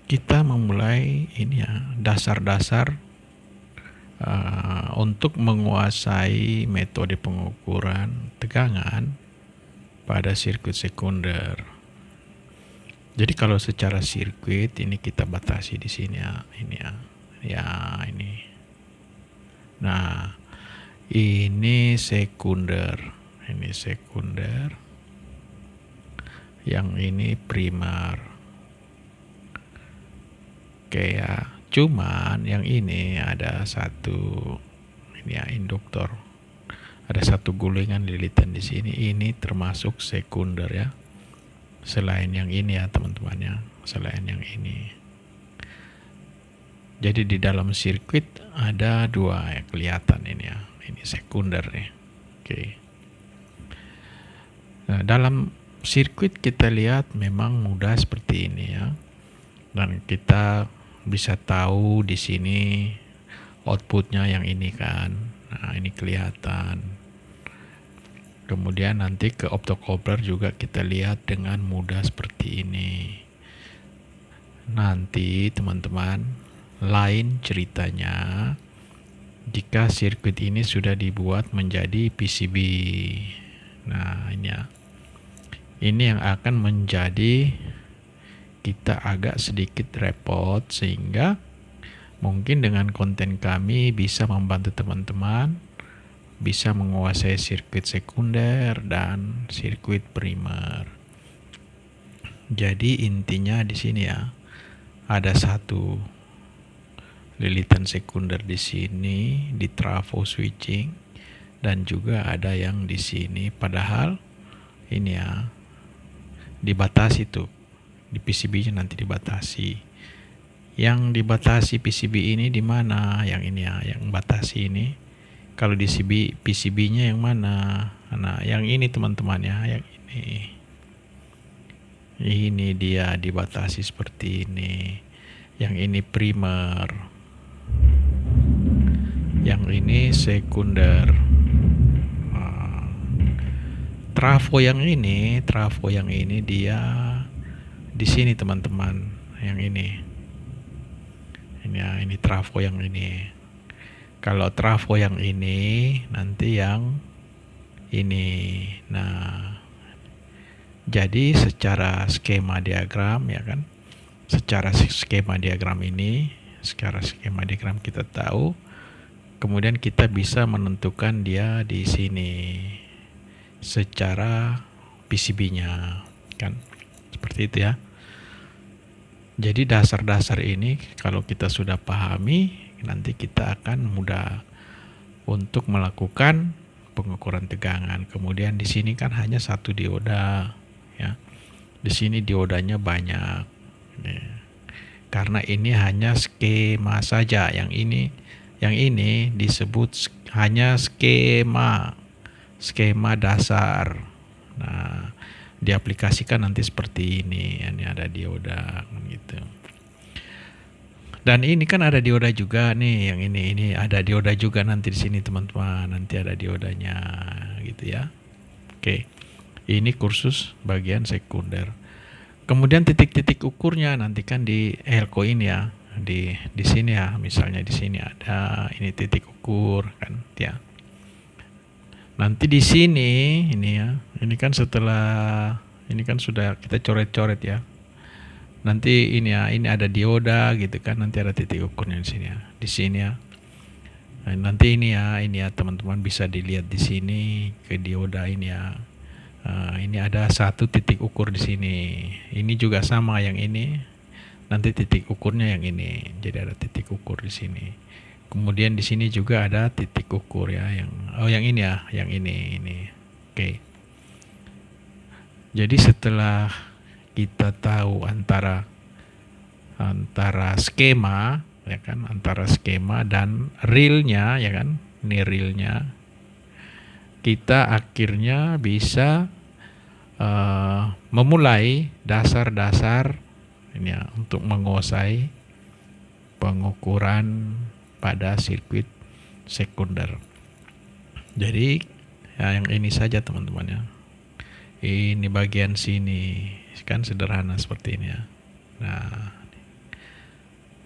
kita memulai ini ya, dasar-dasar untuk menguasai metode pengukuran tegangan pada sirkuit sekunder. Jadi kalau secara sirkuit ini kita batasi di sini ya, ini ya, ya ini. Nah, ini sekunder, yang ini primer. Oke ya, cuman yang ini ada satu ini ya, induktor. Ada satu gulingan lilitan di sini. Ini termasuk sekunder ya. Selain yang ini ya teman-teman ya, selain yang ini. Jadi di dalam sirkuit ada dua ya, kelihatan ini ya. Ini sekunder nih. Oke. Nah, dalam sirkuit kita lihat memang mudah seperti ini ya. Dan kita bisa tahu di sini outputnya yang ini kan. Nah, ini kelihatan. Kemudian nanti ke optocoupler juga kita lihat dengan mudah seperti ini. Nanti teman-teman, lain ceritanya jika sirkuit ini sudah dibuat menjadi PCB. Nah, ini ya. Ini yang akan menjadi kita agak sedikit repot, sehingga mungkin dengan konten kami bisa membantu teman-teman bisa menguasai sirkuit sekunder dan sirkuit primer. Jadi intinya di sini ya, ada satu lilitan sekunder di sini di trafo switching, dan juga ada yang di sini. Padahal ini ya dibatasi tuh di PCB-nya, nanti dibatasi. Yang dibatasi PCB ini di mana? Yang ini ya, yang batasi ini. Kalau di PCB-nya yang mana? Nah, yang ini teman-teman ya, yang ini. Ini dia dibatasi seperti ini. Yang ini primer. Yang ini sekunder. Trafo yang ini dia di sini teman-teman. Yang ini. Ini ya, ini trafo yang ini. Kalau trafo yang ini, nanti yang ini. Nah, jadi secara skema diagram ya kan, secara skema diagram kita tahu, kemudian kita bisa menentukan dia di sini secara PCB-nya kan, seperti itu ya. Jadi dasar-dasar ini kalau kita sudah pahami, nanti kita akan mudah untuk melakukan pengukuran tegangan. Kemudian di sini kan hanya satu dioda ya. Di sini diodanya banyak. Karena ini hanya skema saja. Yang ini disebut hanya skema dasar. Nah, diaplikasikan nanti seperti ini. Ini ada dioda gitu. Dan ini kan ada dioda juga nih, yang ini ada dioda juga nanti di sini teman-teman, nanti ada diodanya gitu ya. Oke, ini kursus bagian sekunder. Kemudian titik-titik ukurnya nanti kan di elko ini ya, di sini ya, misalnya di sini ada ini titik ukur kan, ya. Nanti di sini ini ya, ini kan setelah ini kan sudah kita coret-coret ya. Nanti ini ya, ini ada dioda gitu kan, nanti ada titik ukurnya di sini ya, ya. Nah, nanti ini ya teman-teman bisa dilihat di sini ke dioda ini ya. Ini ada satu titik ukur di sini. Ini juga sama yang ini. Nanti titik ukurnya yang ini. Jadi ada titik ukur di sini. Kemudian di sini juga ada titik ukur ya, yang ini ya, yang ini. Oke. Jadi setelah kita tahu antara skema ya kan, antara skema dan realnya ya kan, ini realnya, kita akhirnya bisa memulai dasar-dasar ini ya, untuk menguasai pengukuran pada sirkuit sekunder. Jadi ya, yang ini saja teman-teman ya. Ini bagian sini kan sederhana seperti ini ya. Nah,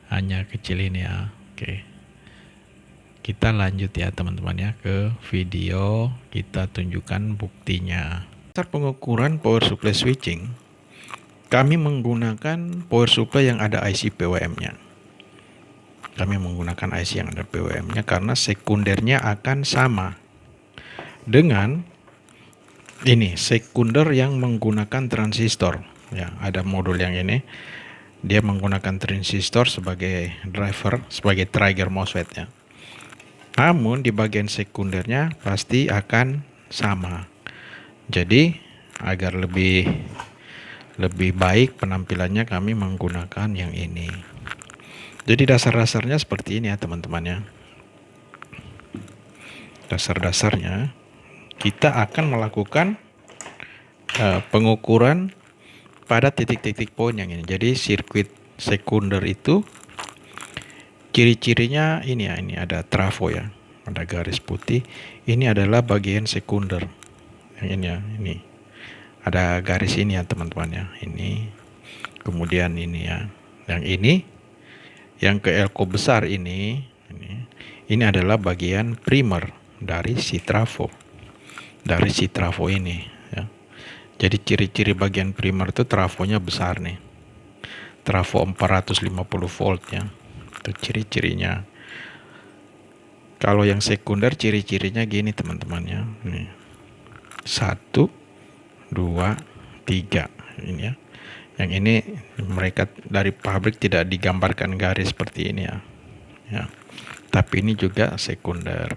hanya kecil ini ya. Oke, kita lanjut ya teman-teman ya ke video, kita tunjukkan buktinya. Dasar pengukuran power supply switching, kami menggunakan power supply yang ada IC PWM-nya. Kami menggunakan IC yang ada PWM-nya karena sekundernya akan sama dengan ini sekunder yang menggunakan transistor. Ya, ada modul yang ini dia menggunakan transistor sebagai driver, sebagai trigger MOSFET ya. Namun di bagian sekundernya pasti akan sama. Jadi agar lebih baik penampilannya kami menggunakan yang ini. Jadi dasar-dasarnya seperti ini ya teman-teman ya. Dasar-dasarnya kita akan melakukan pengukuran pada titik-titik poin yang ini. Jadi sirkuit sekunder itu ciri-cirinya ini ya, ini ada trafo ya, ada garis putih. Ini adalah bagian sekunder. Yang ini ya, ini ada garis ini ya teman-teman ya. Ini kemudian ini ya, yang ini yang ke elko besar ini adalah bagian primer dari si trafo, ini ya. Jadi ciri-ciri bagian primer itu trafonya besar nih, trafo 450 volt ya, itu ciri-cirinya. Kalau yang sekunder ciri-cirinya gini teman-teman ya, nih 1, 2, 3 ini ya. Yang ini mereka dari pabrik tidak digambarkan garis seperti ini ya. Ya. Tapi ini juga sekunder.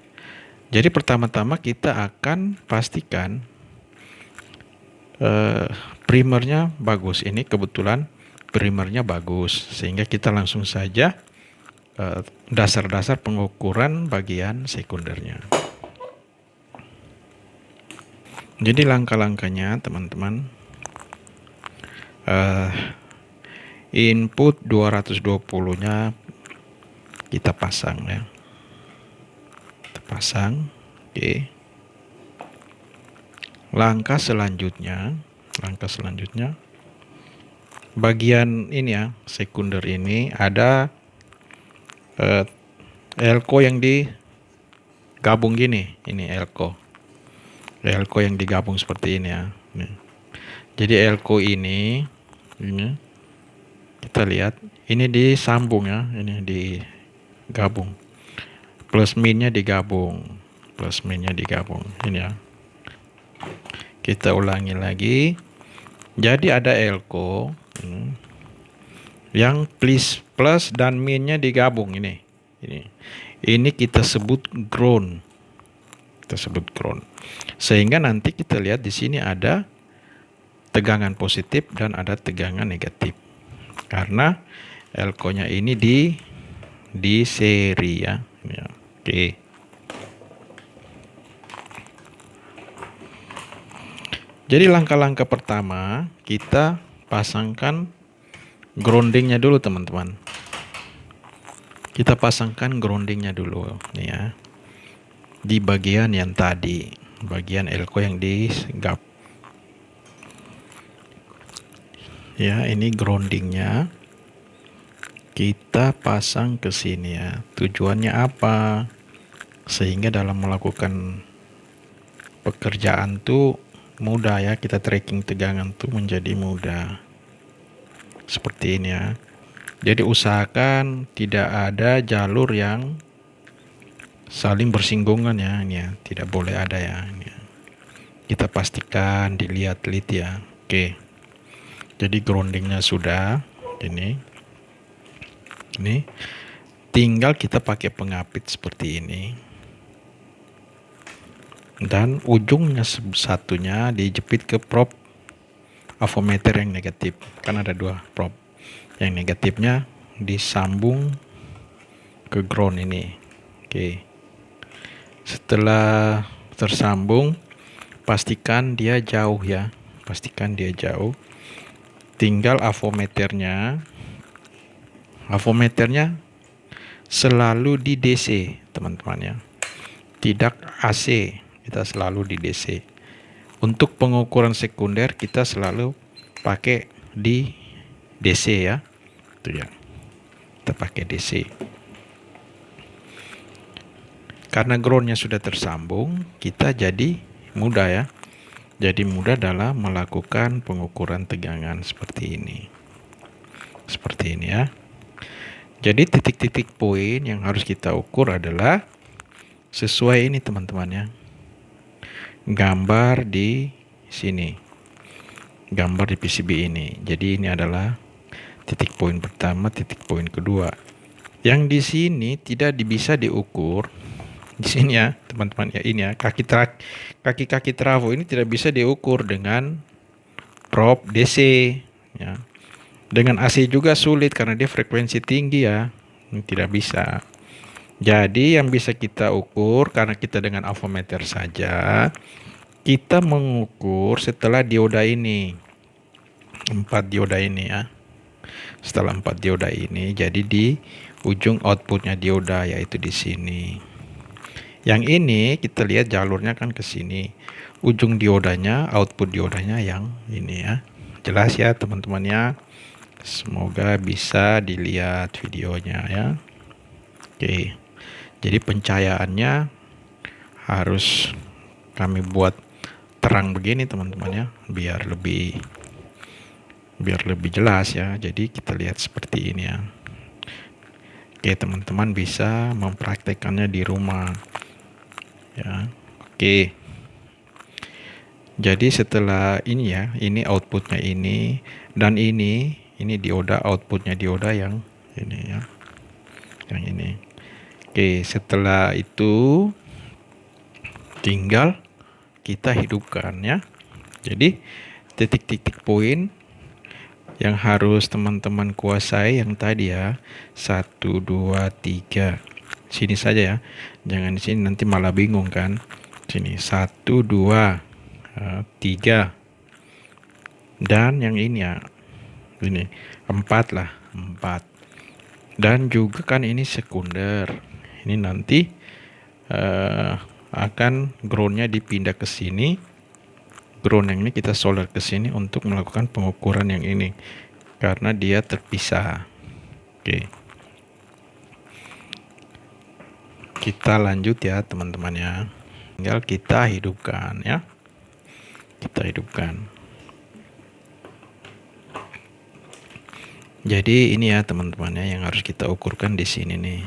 Jadi pertama-tama kita akan pastikan primernya bagus. Ini kebetulan primernya bagus, sehingga kita langsung saja dasar-dasar pengukuran bagian sekundernya. Jadi langkah-langkahnya teman-teman, input 220-nya kita pasang ya. Kita pasang. Oke. Langkah selanjutnya bagian ini ya, sekunder ini ada elko yang digabung gini. Ini elko yang digabung seperti ini ya. Jadi elko ini kita lihat ini disambung ya, ini digabung, plus minnya digabung ini ya. Kita ulangi lagi. Jadi ada elko yang plus dan minnya digabung ini kita sebut ground. Sehingga nanti kita lihat di sini ada tegangan positif dan ada tegangan negatif. Karena elko-nya ini di seri ya. Oke. Jadi langkah-langkah pertama kita pasangkan groundingnya dulu teman-teman. Kita pasangkan groundingnya dulu nih ya. Di bagian yang tadi, bagian elko yang digap. Ya, ini groundingnya kita pasang ke sini ya. Tujuannya apa? Sehingga dalam melakukan pekerjaan tuh mudah ya, kita tracking tegangan tuh menjadi mudah. Seperti ini ya. Jadi usahakan tidak ada jalur yang saling bersinggungan ya, ini ya. Tidak boleh ada ya, ini ya. Kita pastikan dilihat-lihat ya. Oke. Jadi groundingnya sudah ini tinggal kita pakai pengapit seperti ini, dan ujungnya satunya dijepit ke prob avometer yang negatif. Kan ada 2 prob. Yang negatifnya disambung ke ground ini. Oke. Setelah tersambung, pastikan dia jauh ya. Tinggal avometernya selalu di DC teman-teman ya, tidak AC, kita selalu di DC. Untuk pengukuran sekunder kita selalu pakai di DC ya, itu ya. Kita pakai DC. Karena groundnya sudah tersambung, kita jadi mudah ya. Jadi mudah dalam melakukan pengukuran tegangan seperti ini. Seperti ini ya. Jadi titik-titik poin yang harus kita ukur adalah sesuai ini teman-teman ya. Gambar di sini. Gambar di PCB ini. Jadi ini adalah titik poin pertama, titik poin kedua. Yang di sini tidak bisa diukur. Di sini ya, teman-teman ya, ini ya, kaki-kaki trafo ini tidak bisa diukur dengan probe DC ya. Dengan AC juga sulit karena dia frekuensi tinggi ya. Ini tidak bisa. Jadi yang bisa kita ukur karena kita dengan avometer saja, kita mengukur setelah dioda ini. 4 dioda ini ya. Setelah 4 dioda ini, jadi di ujung outputnya dioda yaitu di sini. Yang ini kita lihat jalurnya kan ke sini. Ujung diodanya, output diodanya yang ini ya. Jelas ya teman-teman ya. Semoga bisa dilihat videonya ya. Oke. Jadi pencahayaannya harus kami buat terang begini teman-teman ya, biar lebih jelas ya. Jadi kita lihat seperti ini ya. Oke, teman-teman bisa mempraktekannya di rumah. Ya, oke. Jadi setelah ini ya, ini outputnya ini dan ini dioda, outputnya dioda yang ini ya, yang ini. Oke, setelah itu tinggal kita hidupkan ya. Jadi titik-titik poin yang harus teman-teman kuasai yang tadi ya, 1, 2, 3. Sini saja ya, jangan di sini nanti malah bingung kan. Sini 1, 2, 3 dan yang ini ya, ini 4 lah, 4. Dan juga kan ini sekunder, ini nanti akan groundnya dipindah ke sini. Ground yang ini kita solder ke sini untuk melakukan pengukuran yang ini karena dia terpisah. Oke. Kita lanjut ya teman-teman ya. Tinggal kita hidupkan ya. Kita hidupkan. Jadi ini ya teman-teman ya yang harus kita ukurkan di sini nih.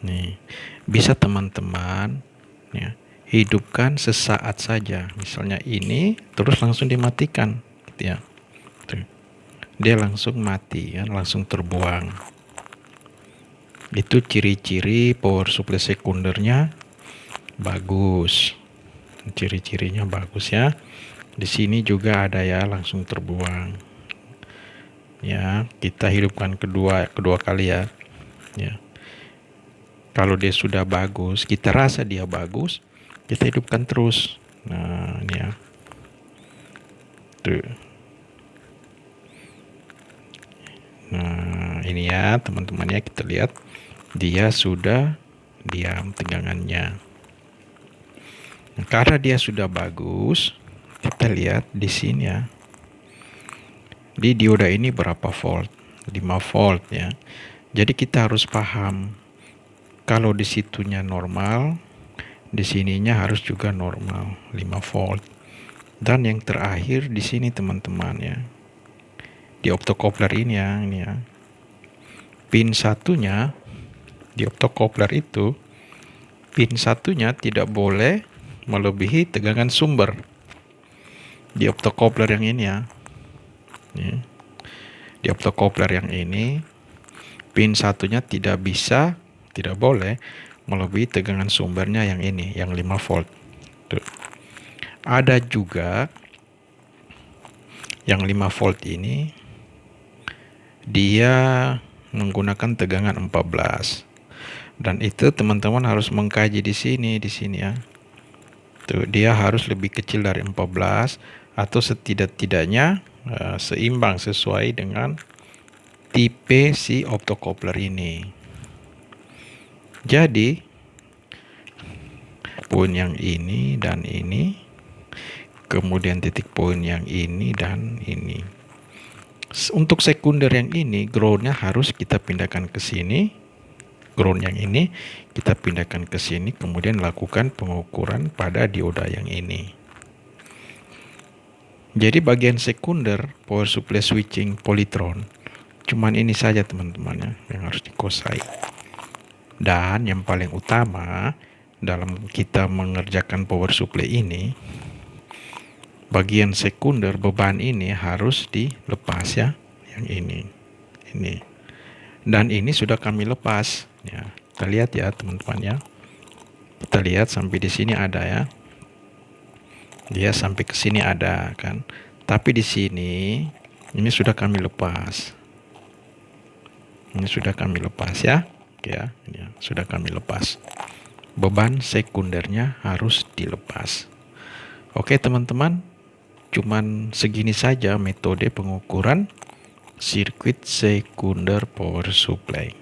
Nih, bisa teman-teman ya hidupkan sesaat saja. Misalnya ini terus langsung dimatikan gitu ya. Tuh. Dia langsung mati ya, langsung terbuang. Itu ciri-ciri power supply sekundernya bagus. Ciri-cirinya bagus ya. Di sini juga ada ya, langsung terbuang. Ya, kita hidupkan kedua kali ya. Ya. Kalau dia sudah bagus, kita rasa dia bagus, kita hidupkan terus. Nah, ini ya. Tuh. Nah, ini ya teman-teman ya, kita lihat dia sudah diam tegangannya. Nah, karena dia sudah bagus, kita lihat di sini ya. Di dioda ini berapa volt? 5 volt ya. Jadi kita harus paham kalau di situnya normal, di sininya harus juga normal 5 volt. Dan yang terakhir di sini teman-teman ya. Di optocoupler ini ya. Pin satunya di optocoupler itu, pin satunya tidak boleh melebihi tegangan sumber. Di optocoupler yang ini ya. Di optocoupler yang ini, pin satunya tidak boleh melebihi tegangan sumbernya yang ini, yang 5 volt. Tuh. Ada juga yang 5 volt ini dia menggunakan tegangan 14. Dan itu teman-teman harus mengkaji di sini ya. Tuh, dia harus lebih kecil dari 14 atau setidak-tidaknya seimbang sesuai dengan tipe si optocoupler ini. Jadi poin yang ini dan ini, kemudian titik poin yang ini dan ini. Untuk sekunder yang ini, groundnya harus kita pindahkan ke sini. Ground yang ini kita pindahkan ke sini, kemudian lakukan pengukuran pada dioda yang ini. Jadi bagian sekunder power supply switching polytron cuman ini saja teman-teman ya, yang harus dikuasai. Dan yang paling utama dalam kita mengerjakan power supply ini, bagian sekunder beban ini harus dilepas ya, yang ini. Dan ini sudah kami lepas ya. Kita lihat ya teman-teman ya. Kita lihat sampai di sini ada ya. Dia sampai ke sini ada kan. Tapi di sini ini sudah kami lepas. Ini sudah kami lepas ya. Ya, ini sudah kami lepas. Beban sekundernya harus dilepas. Oke teman-teman, cuman segini saja metode pengukuran sirkuit sekunder power supply.